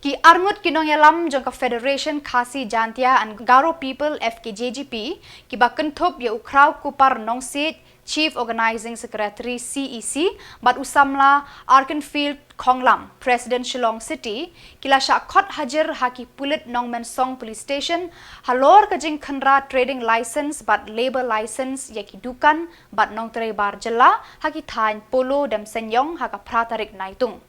Ki arngut kinong yalam jong ka Federation Khasi Jantia and Garo People FKJGP ki baken thop ya ukraw kupar nong sit Chief Organizing Secretary CEC bat usamla Arkenfield Khonglam President Shillong City kila syakot hajar haki pulit nong mensong police station halor kajing khandra trading license bat labor license yaki dukan bat nong tere bar jela haki thain polo dem senyong haka pratarik naitung.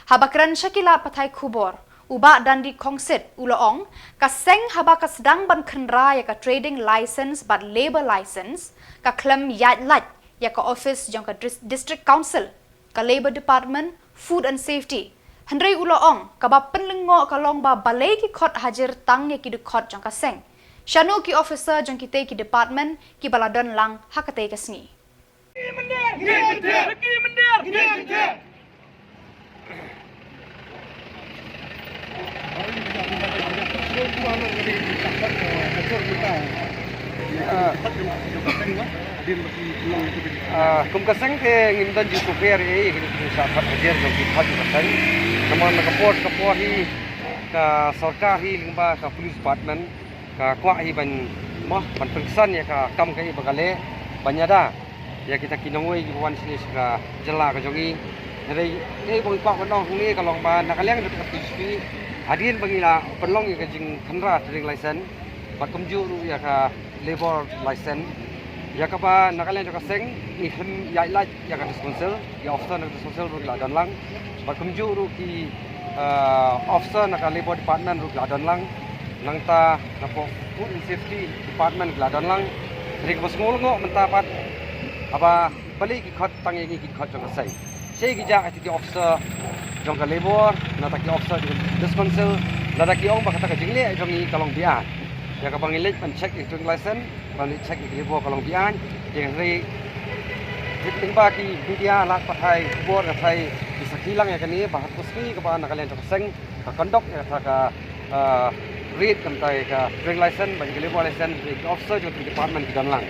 Habakran Shakila Patai Kubor, Uba Dandi Kongsit, Ulaong, Kaseng Habaka sedang ban khandra yaka trading license but labor license, ka klem yat lat yaka office jong ka district council, ka labor department, food and safety. Handrai Ulaong, ka ba penlengo ka long ba balai ki khot hajar tang yaki du khot jong kaseng. Shanu ki officer jong ki te ki department ki baladon lang hakate kasni. Kum kaseng ke ngimdan ju kuper e ke sa khat hajer jo ki khat kaseng naman kapor hi ka sarkar hi lingba ka police department ka kwa hi ban mah ban periksan ya ka kam kai bagale banyada ya kita kinongoi ji wan sini ka jela ka jongi dari ei bang kwa bandong ni ka long ba nakaleng de ka police Hadirin bangila penlong ya kajing khandra trading license bat kumju ya ka labor license ya ka ba nakalan ka seng ni hem ya ilaj ya ka sponsor ya officer na sponsor ru la dan lang bat kumju ru ki officer na ka labor department ru la dan lang nangta na po food and safety department la dan lang ring bos ngol ngo menta pat aba bali ki khat tang ye ki khat ka sai sei ki ja ati officer jong ka labor na taki officer di council na taki ong bakata ka jingle jong ni kalong bian ya ka bangilek pan check itu license pan check itu labor kalong bian yang ri ting ba ki media lat pathai bor ka thai disakilang ya kani bahat kusni ka ba nakalian ka seng ka conduct ya ka read kan tai ka driving license ban labor license di officer jong department ki dan lang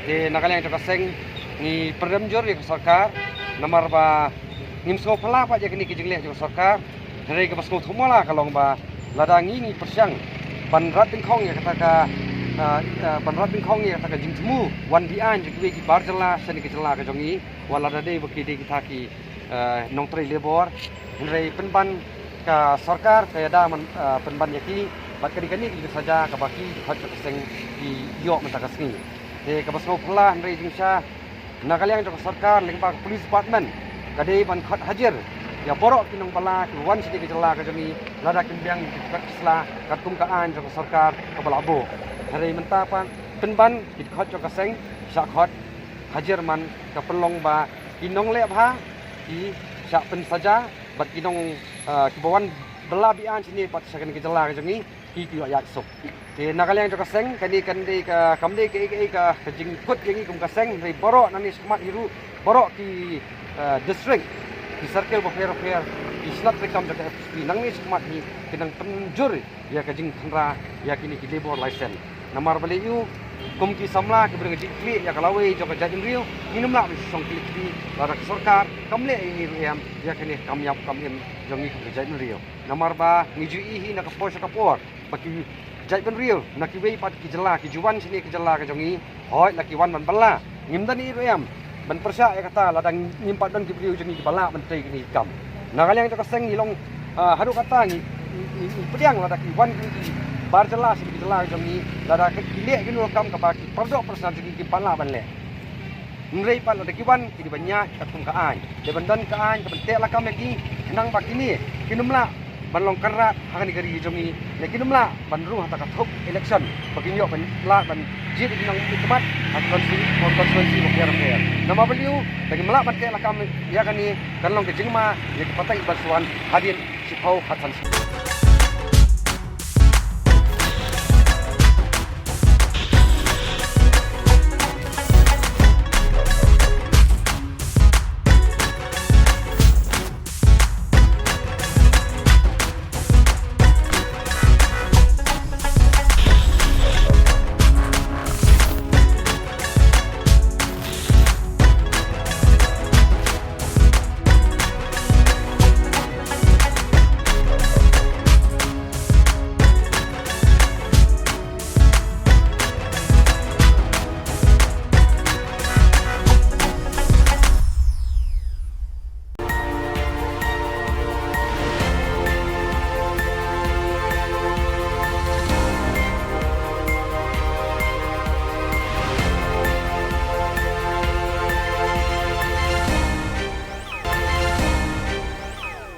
de nakalian ka seng ni perdam jor ya sarkar nomor ba nimso pala pa je kini kijingle jo sarkar dari ke pasco thumala kalong ba ladangi ni persyang banrat ting khong ya kata ka banrat ting khong ya kata ka jingmu wan bian je ki barjala seni ki jala ka jongi wala dade baki de kita ki nong tri labor dari penban ka sarkar ka da man penban yaki bat kani ki saja ka baki khat ka seng ki yo mata kasni de ka pasco pala dari jingsha nakaliang jo sarkar lingba police department kadai ban khat hajar ya borok kinong bala ki wan sidi ke jela ka jami lada kin biang kisla katum ka an jong sarkar ka balabo hari menta pan penban ki khat jo ka seng sa khat hajar man ka pelong ba kinong le bha ki sa pen saja bat kinong ki bawan bala bian sini pat sakan ke jela ka jami ki ya sok te nakaliang jo ka seng kani ka kamde ke ka jing kut yengi kum ka seng ri borok nani smat hiru borok ki district di circle fair islat rekam jaka FSP nangni smat ni kinang penjur ya kajing khandra ya kini ki labor license namar baliu kum ki samla ki bereng dikli ya kalawai jaka jadin riu minum la song klik di lara sarkar kamle ini riam ya kini kamyap kamim jongi ki jadin riu namar ba niju hi nak posh ka por baki jadin riu nak ki wei pat ki jela ki juwan sini ki jela ka jongi hoi nak ki wan man bala ngimdani riam ban persya ya kata ladang nyimpat dan ki beliau jengi bala menteri ni kam nakaliang ka seng ni long hadu kata ni pediang ladak ki wan ki bar jelas ki jelas jengi ladak ki le ki no kam ka ba ki prodok personal jengi ki bala ban le mrei pa ladak ki wan ki banyak ka tum ka an de bandan ka an ka tek la kam ki nang ba ki ni kinumla ban long karat hakan ni gari jengi le kinumla ban ru hata ka thuk election bagi nyok ban la ban jid nang ikmat konstitusi fair nama beliau bagi melak bat ke lakam ya kani kan long ke jingma ya patang basuan hadin sipau khatan